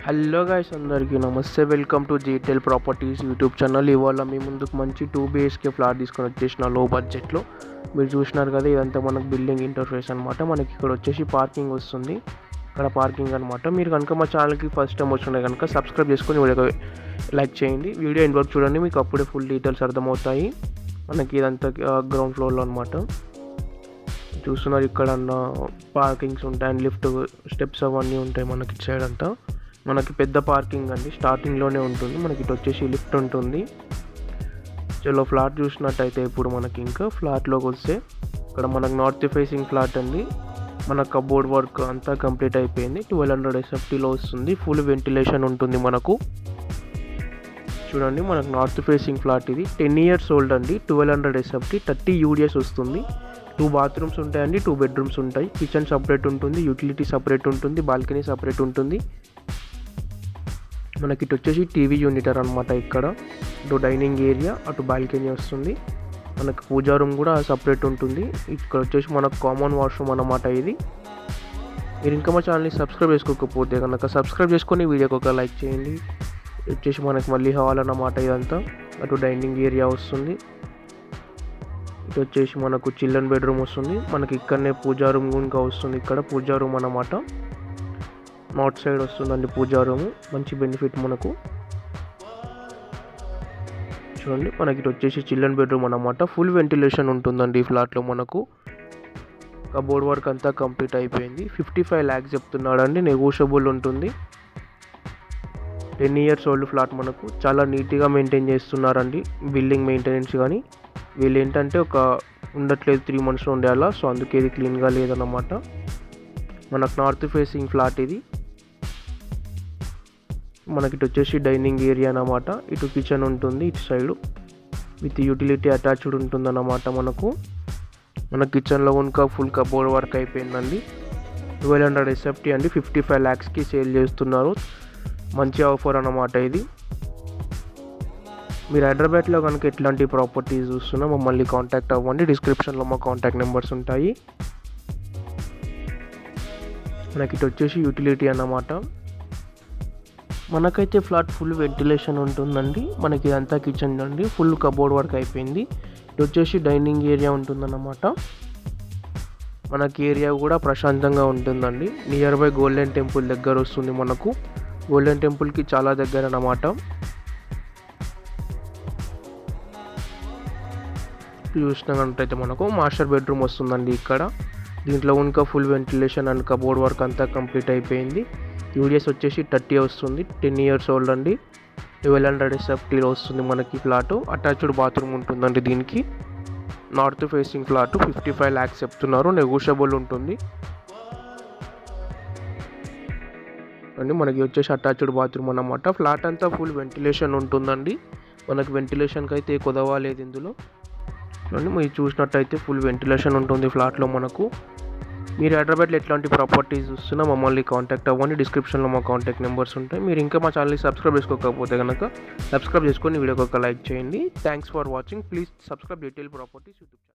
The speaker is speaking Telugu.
హలో గైస్, అందరికీ నమస్తే. Welcome to Gtel properties YouTube channel. ఇవాళ మీ ముందుకు మంచి 2 BHK ఫ్లాట్ తీసుకొని వచ్చేసిన లో బడ్జెట్లో. మీరు చూసినారు కదా, ఇదంతా మనకు బిల్డింగ్ ఇంటర్ఫేస్ అనమాట. మనకి ఇక్కడ వచ్చేసి పార్కింగ్ వస్తుంది. ఇక్కడ పార్కింగ్ అనమాట. మీరు కనుక మా ఛానల్కి ఫస్ట్ టైం వచ్చినా కనుక సబ్స్క్రైబ్ చేసుకొని వీడియో లైక్ చేయండి. వీడియో ఎండ్ వరకు చూడండి, మీకు అప్పుడే ఫుల్ డీటెయిల్స్ అర్థమవుతాయి. మనకి ఇదంతా గ్రౌండ్ ఫ్లోర్లో అనమాట. చూస్తున్నారు, ఇక్కడ పార్కింగ్స్ ఉంటాయి అండ్ లిఫ్ట్ స్టెప్స్ అవన్నీ ఉంటాయి మనకి ఇటు సైడ్ అంతా. మనకి పెద్ద పార్కింగ్ అండి, స్టార్టింగ్లోనే ఉంటుంది. మనకి ఇటు వచ్చేసి లిఫ్ట్ ఉంటుంది. చలో ఫ్లాట్ చూసినట్టయితే ఇప్పుడు మనకి ఇంకా ఫ్లాట్లోకి వస్తే ఇక్కడ మనకు నార్త్ ఫేసింగ్ ఫ్లాట్ అండి. మన కబోర్డ్ వర్క్ అంతా కంప్లీట్ అయిపోయింది. 1200 SFTలో వస్తుంది. ఫుల్ వెంటిలేషన్ ఉంటుంది మనకు. చూడండి, మనకు నార్త్ ఫేసింగ్ ఫ్లాట్ ఇది. 10 years ఓల్డ్ అండి. 1200 SFT, 30 UDS వస్తుంది. 2 bathrooms ఉంటాయండి, 2 bedrooms ఉంటాయి. కిచెన్ సపరేట్ ఉంటుంది, యూటిలిటీ సపరేట్ ఉంటుంది, బాల్కనీ సపరేట్ ఉంటుంది. మనకి ఇటు వచ్చేసి టీవీ యూనిటర్ అనమాట. ఇక్కడ ఇటు డైనింగ్ ఏరియా, అటు బాల్కనీ వస్తుంది. మనకు పూజా రూమ్ కూడా సపరేట్ ఉంటుంది. ఇక్కడ వచ్చేసి మనకు కామన్ వాష్రూమ్ అన్నమాట ఇది. మీరు ఇంకా మా ఛానల్ని సబ్స్క్రైబ్ చేసుకోకపోతే కనుక సబ్స్క్రైబ్ చేసుకొని వీడియోకి ఒక లైక్ చేయండి. వచ్చేసి మనకు మళ్ళీ హాల్ అన్నమాట ఇదంతా. అటు డైనింగ్ ఏరియా వస్తుంది. ఇటు వచ్చేసి మనకు చిల్డ్రన్ బెడ్రూమ్ వస్తుంది. మనకి ఇక్కడనే పూజా రూమ్ ఇంకా వస్తుంది. ఇక్కడ పూజా రూమ్ అన్నమాట. నార్త్ సైడ్ వస్తుందండి పూజా రూమ్. మంచి బెనిఫిట్ మనకు. చూడండి, మనకి ఇటు వచ్చేసి చిల్డ్రన్ బెడ్రూమ్ అన్నమాట. ఫుల్ వెంటిలేషన్ ఉంటుందండి ఈ ఫ్లాట్లో మనకు. కబోర్డ్ వర్క్ అంతా కంప్లీట్ అయిపోయింది. 55 lakhs చెప్తున్నాడండి, నెగోషియబుల్ ఉంటుంది. 10 years ఓల్డ్ ఫ్లాట్ మనకు. చాలా నీట్గా మెయింటైన్ చేస్తున్నారండి బిల్డింగ్ మెయింటెనెన్స్. కానీ వీళ్ళు ఏంటంటే ఒక ఉండట్లేదు, 3 monthsలో ఉండాలా, సో అందుకే ఇది క్లీన్గా లేదన్నమాట. మనకు నార్త్ ఫేసింగ్ ఫ్లాట్ ఇది. మనకి ఇటు వచ్చేసి డైనింగ్ ఏరియా అన్నమాట. ఇటు కిచెన్ ఉంటుంది ఇటు సైడ్ విత్ యూటిలిటీ అటాచ్డ్ ఉంటుంది అన్నమాట. మన కిచెన్లో కనుక ఫుల్ కబోర్డ్ వర్క్ అయిపోయిందండి. 1200 SFT అండి, 55 lakhsకి సేల్ చేస్తున్నారు. మంచి ఆఫర్ అన్నమాట ఇది. మీరు హైదరాబాద్లో కనుక ఎట్లాంటి ప్రాపర్టీస్ చూస్తున్నా మమ్మల్ని కాంటాక్ట్ అవ్వండి. డిస్క్రిప్షన్లో మా కాంటాక్ట్ నెంబర్స్ ఉంటాయి. మనకి ఇటు వచ్చేసి యూటిలిటీ అన్నమాట. మనకైతే ఫ్లాట్ ఫుల్ వెంటిలేషన్ ఉంటుందండి. మనకి ఇదంతా కిచెన్ అండి, ఫుల్ కబోర్డ్ వర్క్ అయిపోయింది. ఇటు వచ్చేసి డైనింగ్ ఏరియా ఉంటుందన్నమాట. మనకి ఏరియా కూడా ప్రశాంతంగా ఉంటుందండి. నియర్ బై గోల్డెన్ టెంపుల్ దగ్గర వస్తుంది మనకు. గోల్డెన్ టెంపుల్కి చాలా దగ్గర అన్నమాట. చూసినట్టయితే మనకు మాస్టర్ బెడ్రూమ్ వస్తుందండి ఇక్కడ. దీంట్లో ఇంకా full ventilation and cupboard work అంతా కంప్లీట్ అయిపోయింది. UDS వచ్చేసి 30 వస్తుంది. 10 years ఓల్డ్ అండి. 1200 SFTలో వస్తుంది మనకి ఫ్లాటు. అటాచ్డ్ బాత్రూమ్ ఉంటుందండి దీనికి. North facing flat. 55 lakhs చెప్తున్నారు, నెగోషియబుల్ ఉంటుంది అండి. మనకి వచ్చేసి అటాచ్డ్ బాత్రూమ్ అన్నమాట. ఫ్లాట్ అంతా ఫుల్ వెంటిలేషన్ ఉంటుందండి. మనకి వెంటిలేషన్కి అయితే కొదవ లేదు ఇందులో. చూడండి, మీరు చూసినట్టయితే ఫుల్ వెంటిలేషన్ ఉంటుంది ఫ్లాట్లో మనకు. మీరు హైదరాబాద్లో ఎట్లాంటి ప్రాపర్టీస్ చూస్తున్నా మమ్మల్ని కాంటాక్ట్ అవ్వండి. డిస్క్రిప్షన్లో మా కాంటాక్ట్ నెంబర్స్ ఉంటాయి. మీరు ఇంకా మా ఛానల్ని సబ్స్క్రైబ్ చేసుకోకపోతే కనుక సబ్స్క్రైబ్ చేసుకొని వీడియోకి ఒక లైక్ చేయండి. Thanks for watching. Please subscribe Gtel properties YouTube channel.